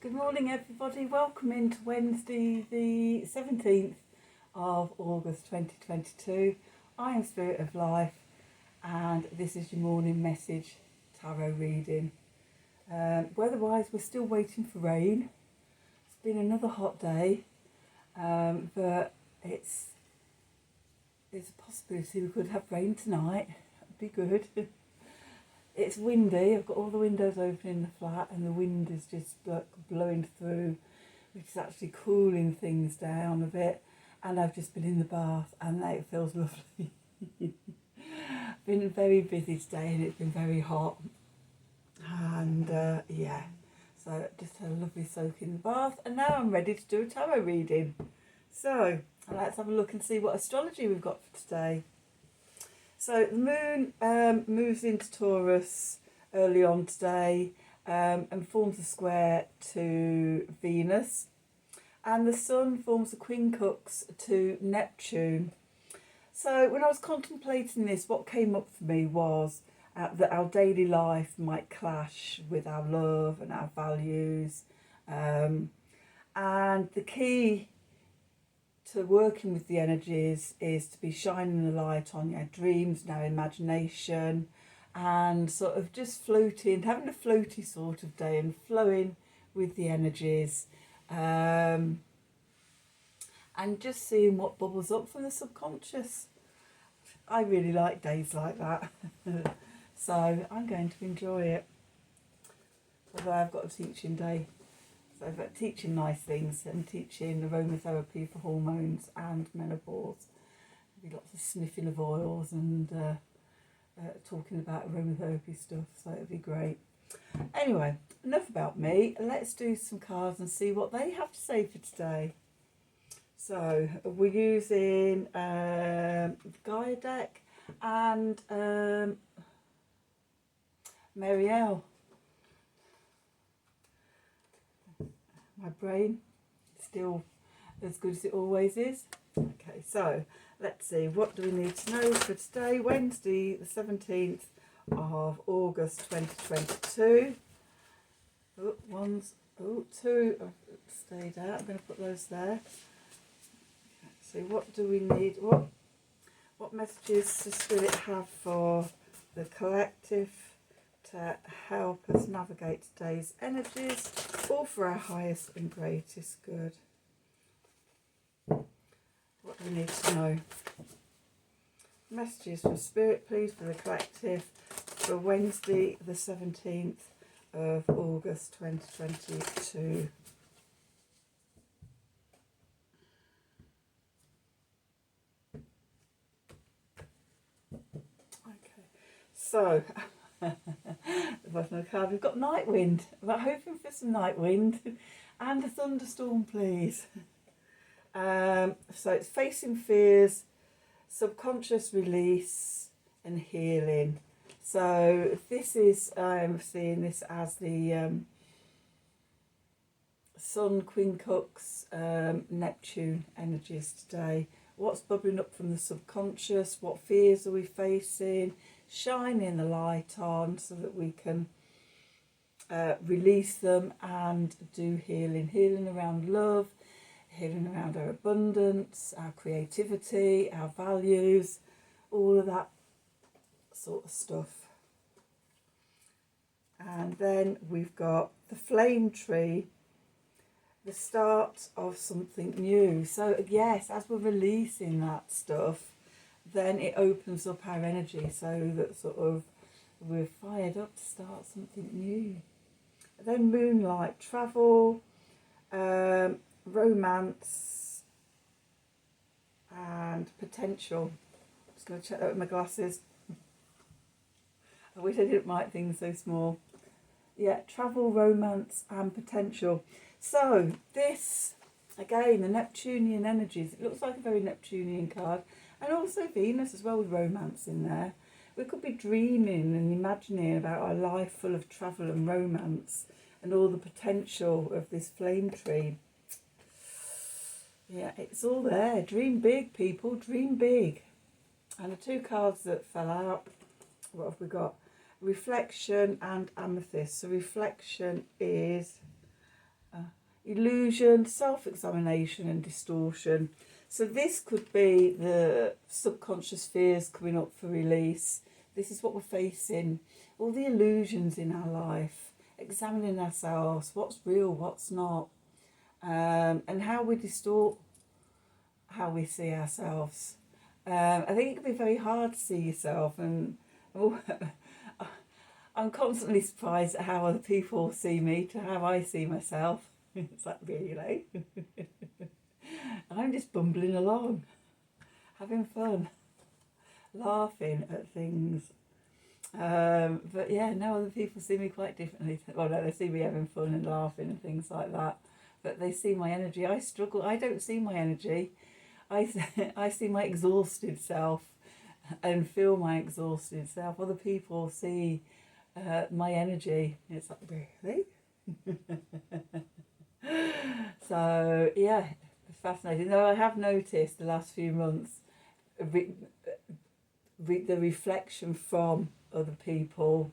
Good morning everybody, welcome into Wednesday the 17th of August 2022. I am Spirit of Life and this is your morning message tarot reading. Weather-wise we're still waiting for rain. It's been another hot day, but it's a possibility we could have rain tonight. That'd be good. It's windy. I've got all the windows open in the flat and the wind is just blowing through, which is actually cooling things down a bit. And I've just been in the bath and it feels lovely. Been very busy today and it's been very hot. And yeah, so just had a lovely soak in the bath and now I'm ready to do a tarot reading. So let's have a look and see what astrology we've got for today. So the moon moves into Taurus early on today and forms a square to Venus. And the sun forms a quincunx to Neptune. So when I was contemplating this, what came up for me was that our daily life might clash with our love and our values. And the key to working with the energies is to be shining the light on your dreams and our imagination and sort of just floating, having a floaty sort of day and flowing with the energies and just seeing what bubbles up from the subconscious. I really like days like that. So I'm going to enjoy it. Although I've got a teaching day. So I've teaching nice things and teaching aromatherapy for hormones and menopause. There'll be lots of sniffing of oils and talking about aromatherapy stuff, so it'll be great. Anyway, enough about me. Let's do some cards and see what they have to say for today. So we're using the Gaia deck and Marielle. My brain still as good as it always is. Okay, so let's see, what do we need to know for today, Wednesday the 17th of August 2022. Two have stayed out. I'm going to put those there. So what do we need? What messages does Spirit have for the collective to help us navigate today's energies, all for our highest and greatest good? What do we need to know? Messages from Spirit, please, for the collective for Wednesday the 17th of August 2022. Okay, so the bottom of the card, we've got night wind. We're hoping for some night wind and a thunderstorm, please. So it's facing fears, subconscious release and healing. So this is, I'm seeing this as the Sun, quincunx, Neptune energies today. What's bubbling up from the subconscious? What fears are we facing? Shining the light on so that we can release them and do healing around love, healing around our abundance, our creativity, our values, all of that sort of stuff. And then we've got the flame tree, the start of something new. So yes, as we're releasing that stuff, then it opens up our energy so that sort of we're fired up to start something new. And then moonlight, travel, romance and potential. I'm just going to check that with my glasses. I wish I didn't write things so small. Yeah, travel, romance and potential. So this, again, the Neptunian energies, it looks like a very Neptunian card. And also Venus as well, with romance in there. We could be dreaming and imagining about a life full of travel and romance and all the potential of this flame tree. Yeah, it's all there. Dream big, people, dream big. And the two cards that fell out, what have we got? Reflection and amethyst. So reflection is illusion, self-examination and distortion. So this could be the subconscious fears coming up for release. This is what we're facing, all the illusions in our life, examining ourselves, what's real, what's not, and how we distort how we see ourselves. I think it can be very hard to see yourself, and I'm constantly surprised at how other people see me to how I see myself. It's like, really? I'm just bumbling along, having fun, laughing at things. But yeah, no, other people see me quite differently. Well, no, they see me having fun and laughing and things like that. But they see my energy. I struggle. I don't see my energy. I see my exhausted self and feel my exhausted self. Other people see my energy. It's like, really? So yeah, it's fascinating. Though I have noticed the last few months the reflection from other people,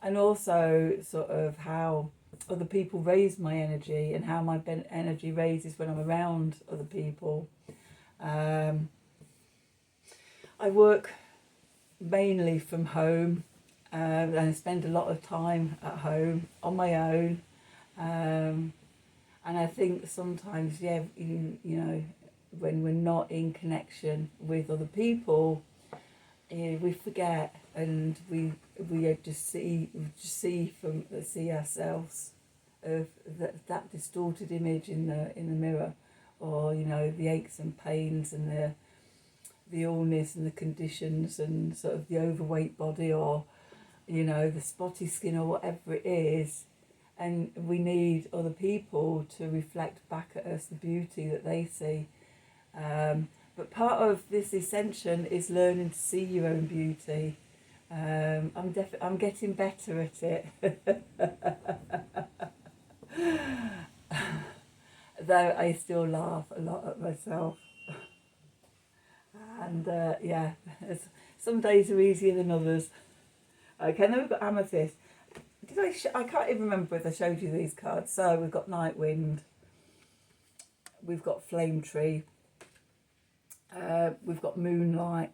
and also sort of how other people raise my energy and how my energy raises when I'm around other people. I work mainly from home, and I spend a lot of time at home on my own. And I think sometimes, yeah, you know, when we're not in connection with other people, we forget, and we just see ourselves of that distorted image in the mirror, or you know, the aches and pains and the illness and the conditions and sort of the overweight body, or you know, the spotty skin or whatever it is. And we need other people to reflect back at us the beauty that they see. But part of this ascension is learning to see your own beauty. I'm getting better at it. Though I still laugh a lot at myself. And yeah, some days are easier than others. Okay, then we've got amethyst. I can't even remember if I showed you these cards. So we've got Night Wind, we've got Flame Tree, we've got Moonlight,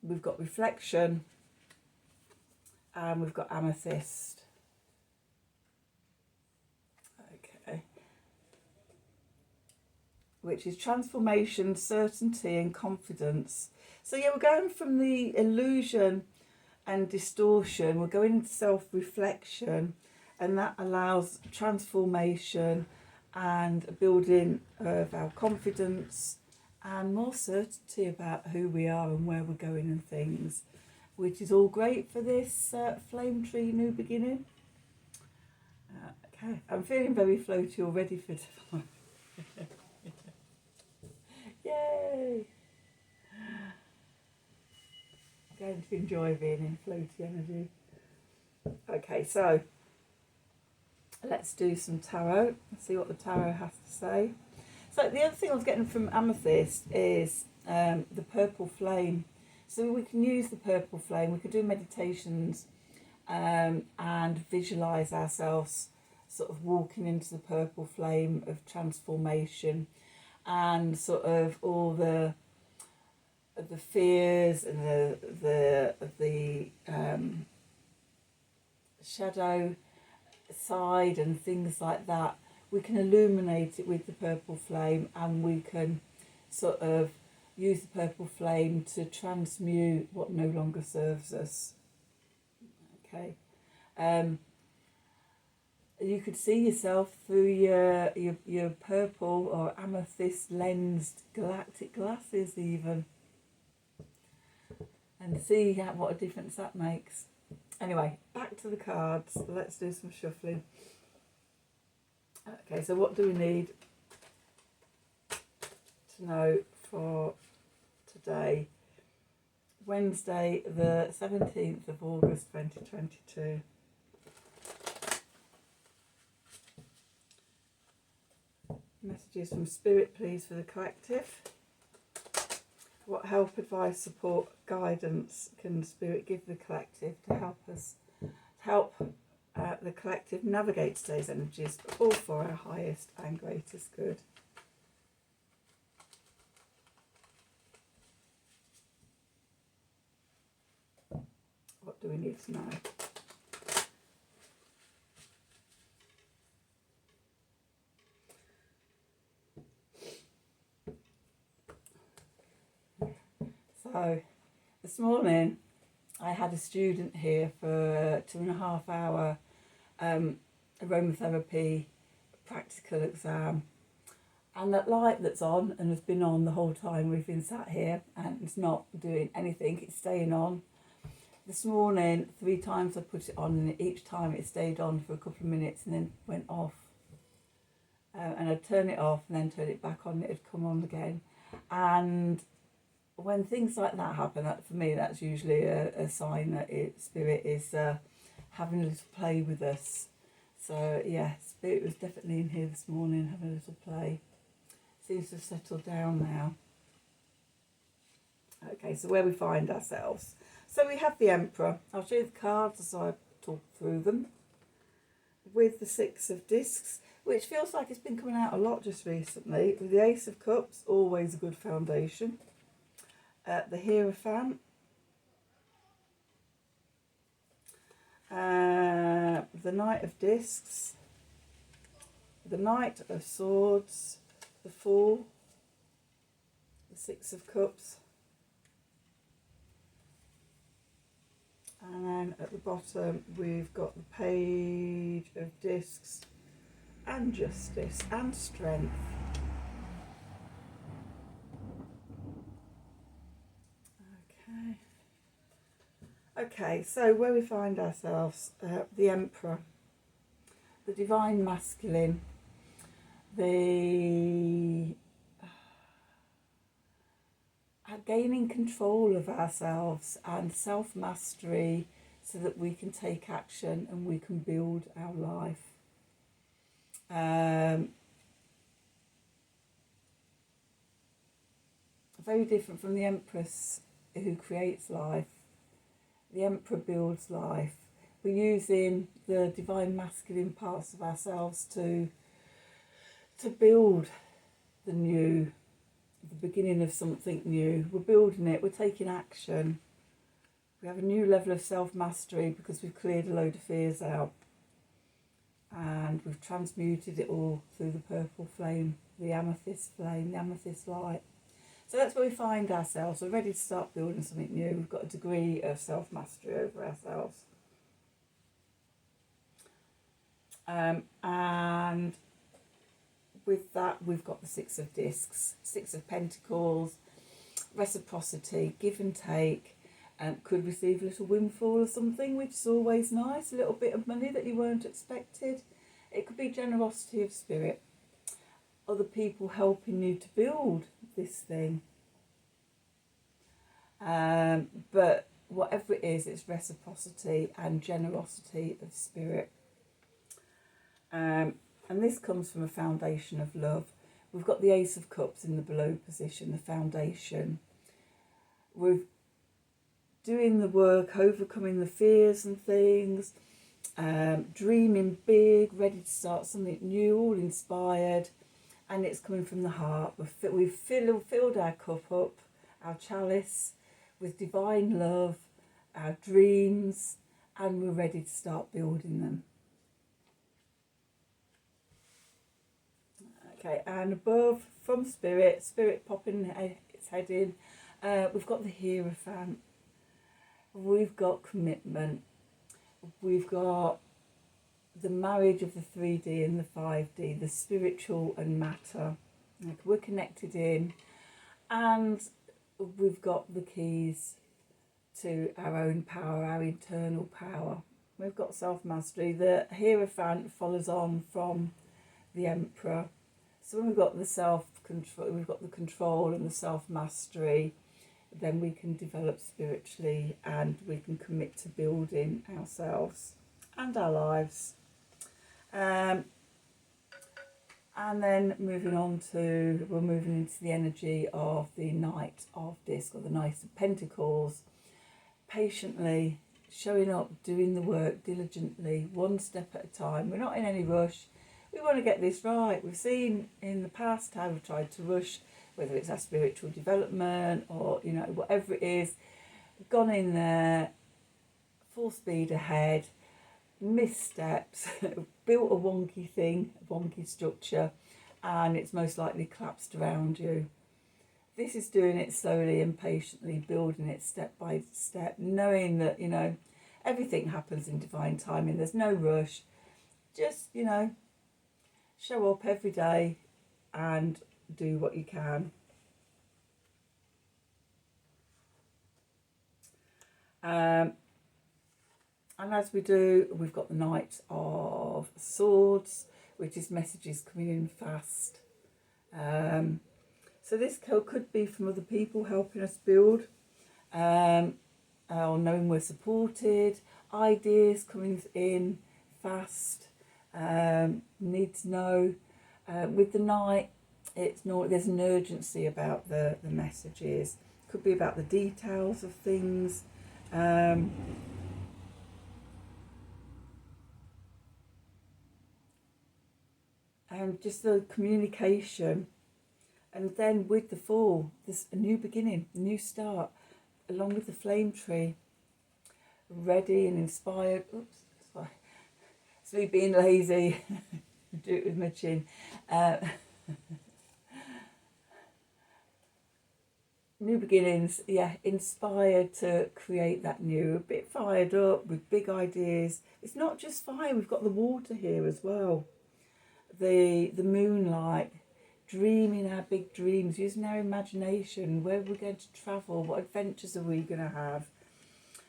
we've got Reflection, and we've got Amethyst. Okay. Which is transformation, certainty and confidence. So yeah, we're going from the illusion and distortion, we're going into self-reflection, and that allows transformation and building of our confidence and more certainty about who we are and where we're going and things, which is all great for this Flame Tree new beginning. Okay, I'm feeling very floaty already for tomorrow. Yay! Going to enjoy being in floaty energy. Okay, so let's do some tarot. Let's see what the tarot has to say. So the other thing I was getting from Amethyst is the purple flame. So we can use the purple flame. We can do meditations and visualize ourselves sort of walking into the purple flame of transformation, and sort of all the fears and the shadow side and things like that. We can illuminate it with the purple flame, and we can sort of use the purple flame to transmute what no longer serves us. Okay. You could see yourself through your purple or amethyst lensed galactic glasses even, and see what a difference that makes. Anyway, back to the cards. Let's do some shuffling. Okay, so what do we need to know for today, Wednesday the 17th of August 2022? Messages from Spirit, please, for the collective. What help, advice, support, guidance can Spirit give the collective to help us the collective navigate today's energies, all for our highest and greatest good. What do we need to know? So, this morning I had a student here for a 2.5 hour aromatherapy practical exam, and that light that's on and has been on the whole time we've been sat here, and it's not doing anything, it's staying on. This morning 3 times I put it on, and each time it stayed on for a couple of minutes and then went off, and I'd turn it off and then turn it back on, it'd come on again. And when things like that happen, that for me that's usually a sign that Spirit is having a little play with us. So yeah, Spirit was definitely in here this morning having a little play. Seems to have settled down now. Okay, so where we find ourselves. So we have the Emperor. I'll show you the cards as I talk through them. With the 6 of Discs, which feels like it's been coming out a lot just recently. With the Ace of Cups, always a good foundation. The Hierophant. The Knight of Discs. The Knight of Swords. The Fool. The 6 of Cups. And then at the bottom we've got the Page of Discs and Justice and Strength. Okay, so where we find ourselves, the Emperor, the Divine Masculine, the gaining control of ourselves and self-mastery so that we can take action and we can build our life. Very different from the Empress who creates life. The Emperor builds life. We're using the Divine Masculine parts of ourselves to build the new, the beginning of something new. We're building it, we're taking action. We have a new level of self-mastery because we've cleared a load of fears out. And we've transmuted it all through the purple flame, the amethyst flame, the amethyst light. So that's where we find ourselves. We're ready to start building something new. We've got a degree of self-mastery over ourselves. And with that, we've got the 6 of Discs, 6 of Pentacles, reciprocity, give and take. Could receive a little windfall or something, which is always nice. A little bit of money that you weren't expected. It could be generosity of spirit. Other people helping you to build this thing. But whatever it is, it's reciprocity and generosity of spirit. And this comes from a foundation of love. We've got the Ace of Cups in the below position, the foundation. We're doing the work, overcoming the fears and things, dreaming big, ready to start something new, all inspired. And it's coming from the heart. We've filled our cup up, our chalice, with divine love, our dreams, and we're ready to start building them. Okay, and above from Spirit popping its head in, we've got the Hierophant, we've got commitment, we've got the marriage of the 3D and the 5D, the spiritual and matter. Like we're connected in, and we've got the keys to our own power, our internal power. We've got self-mastery. The Hierophant follows on from the Emperor. So when we've got the self-control, we've got the control and the self-mastery, then we can develop spiritually and we can commit to building ourselves and our lives. And then we're moving into the energy of the Knight of Disc, or the Knight of Pentacles, patiently showing up, doing the work diligently, one step at a time. We're not in any rush. We want to get this right. We've seen in the past how we've tried to rush, whether it's our spiritual development or, you know, whatever it is, gone in there, full speed ahead, missteps, built a wonky thing, a wonky structure, and it's most likely collapsed around you. This is doing it slowly and patiently, building it step by step, knowing that, you know, everything happens in divine timing. There's no rush. Just, you know, show up every day and do what you can. And as we do, we've got the Knight of Swords, which is messages coming in fast. So this could be from other people helping us build, or knowing we're supported, ideas coming in fast, need to know. With the Knight, there's an urgency about the messages. Could be about the details of things. And just the communication. And then with the Fool, there's a new beginning, a new start, along with the Flame Tree, ready and inspired. Oops, sorry. It's me being lazy. Do it with my chin. New beginnings, yeah, inspired to create that new, a bit fired up with big ideas. It's not just fire, we've got the water here as well. The moonlight, dreaming our big dreams, using our imagination, where we're going to travel, what adventures are we going to have.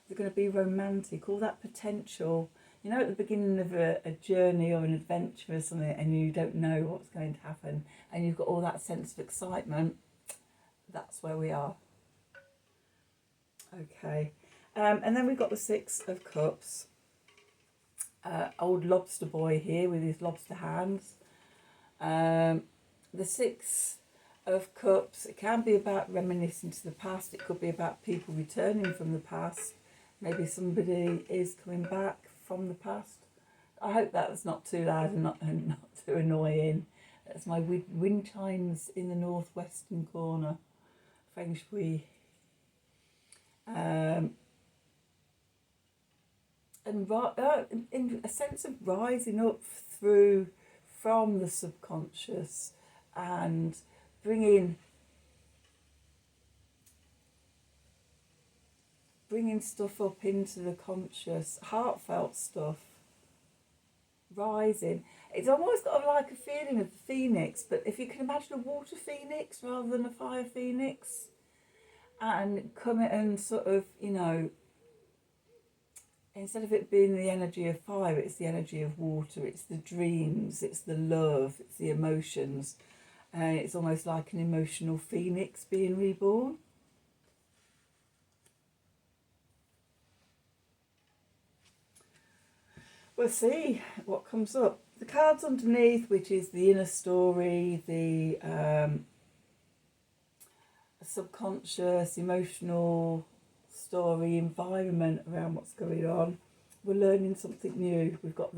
They're going to be romantic, all that potential. You know, at the beginning of a journey or an adventure or something, and you don't know what's going to happen, and you've got all that sense of excitement. That's where we are. Okay, and then we've got the Six of Cups. Old lobster boy here with his lobster hands. The Six of Cups, it can be about reminiscing to the past. It could be about people returning from the past. Maybe somebody is coming back from the past. I hope that's not too loud and not too annoying. That's my wind chimes in the northwestern corner. Feng Shui. And in a sense of rising up from the subconscious and bringing stuff up into the conscious, heartfelt stuff, rising. It's almost got like a feeling of the phoenix, but if you can imagine a water phoenix rather than a fire phoenix, and come and sort of, you know, instead of it being the energy of fire, it's the energy of water, it's the dreams, it's the love, it's the emotions. And it's almost like an emotional phoenix being reborn. We'll see what comes up. The cards underneath, which is the inner story, the subconscious, emotional story, environment around what's going on. We're learning something new. We've got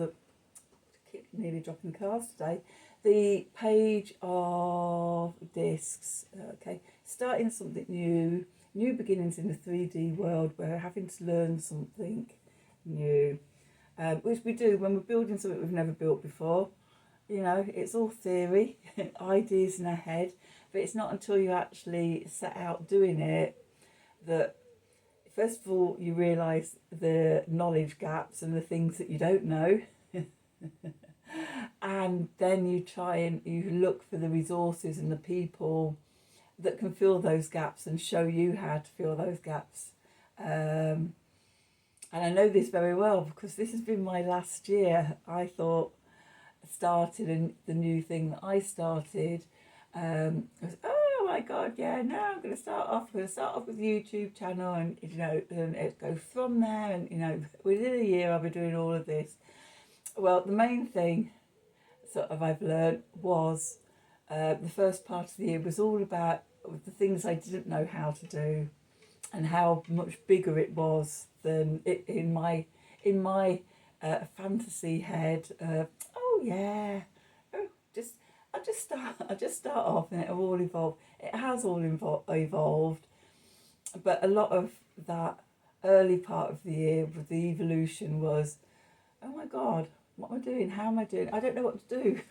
keep nearly dropping cards today. The Page of Discs. Okay, starting something new, new beginnings in the 3D world. We're having to learn something new, which we do when we're building something we've never built before. You know, it's all theory, ideas in our head, but it's not until you actually set out doing it that, first of all, you realise the knowledge gaps and the things that you don't know. And then you try and you look for the resources and the people that can fill those gaps and show you how to fill those gaps. And I know this very well because this has been my last year. I thought started the new thing that I started was, oh my God, yeah, no, I'm going to start off with a YouTube channel, and you know, and it goes from there, and you know, within a year I'll be doing all of this. Well, the main thing sort of I've learned was the first part of the year was all about the things I didn't know how to do, and how much bigger it was than it in my fantasy head. Oh yeah, oh, I just start off and it'll all evolve. It has all evolved, but a lot of that early part of the year with the evolution was, oh my God, what am I doing? How am I doing? I don't know what to do.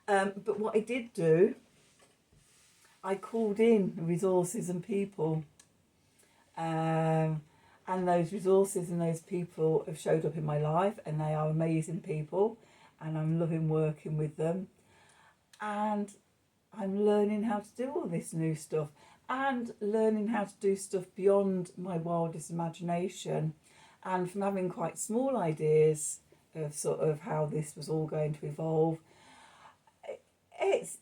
But what I did do, I called in resources and people. And those resources and those people have showed up in my life, and they are amazing people, and I'm loving working with them. And I'm learning how to do all this new stuff, and learning how to do stuff beyond my wildest imagination. And from having quite small ideas of sort of how this was all going to evolve,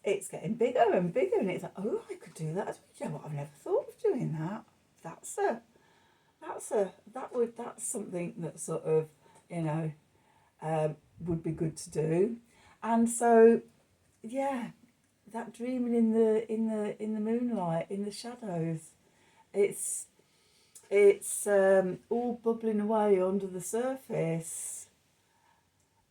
it's getting bigger and bigger, and it's like, oh, I could do that. You know what? I've never thought of doing that. That's something that sort of, you know, would be good to do. And so, yeah, that dreaming in the moonlight, in the shadows, it's all bubbling away under the surface.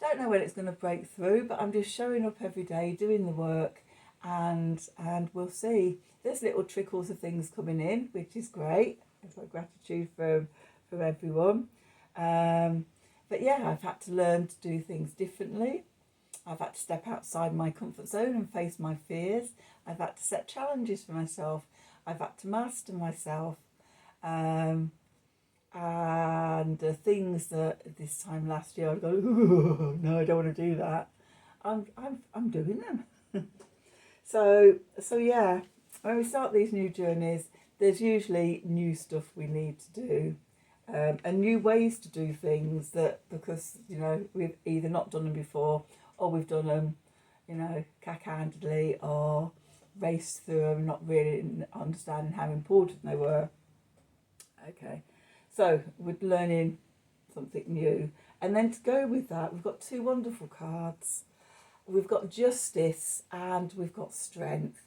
Don't know when it's going to break through, but I'm just showing up every day, doing the work, and we'll see. There's little trickles of things coming in, which is great. I've got gratitude for everyone. But yeah, I've had to learn to do things differently. I've had to step outside my comfort zone and face my fears. I've had to set challenges for myself. I've had to master myself. And things that this time last year I'd go, oh, no, I don't want to do that. I'm doing them. So yeah, when we start these new journeys, there's usually new stuff we need to do, and new ways to do things, that because, you know, we've either not done them before, or we've done them, you know, cack-handedly, or raced through them, not really understanding how important they were. Okay, so we're learning something new. And then to go with that, we've got two wonderful cards. We've got justice and we've got strength.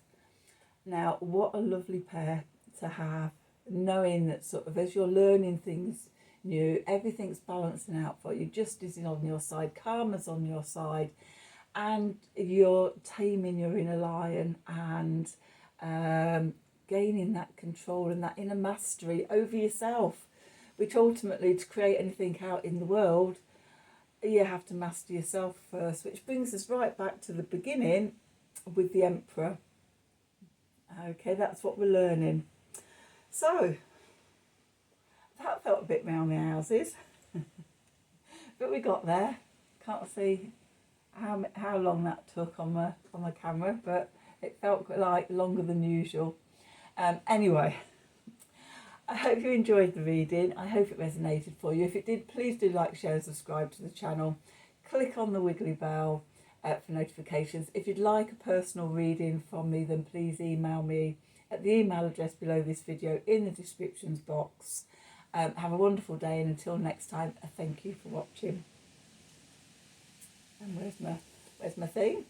Now, what a lovely pair to have, knowing that sort of as you're learning things new, everything's balancing out for you. Justice is on your side, karma's on your side, and you're taming your inner lion and gaining that control and that inner mastery over yourself, which ultimately, to create anything out in the world, you have to master yourself first, which brings us right back to the beginning with the Emperor. Okay, that's what we're learning. So, that felt a bit meow meowsies, but we got there. Can't see how long that took on my camera, but it felt like longer than usual. Anyway, I hope you enjoyed the reading. I hope it resonated for you. If it did, please do like, share and subscribe to the channel. Click on the wiggly bell for notifications. If you'd like a personal reading from me, then please email me at the email address below this video in the descriptions box. Have a wonderful day, and until next time, thank you for watching. And where's my thing?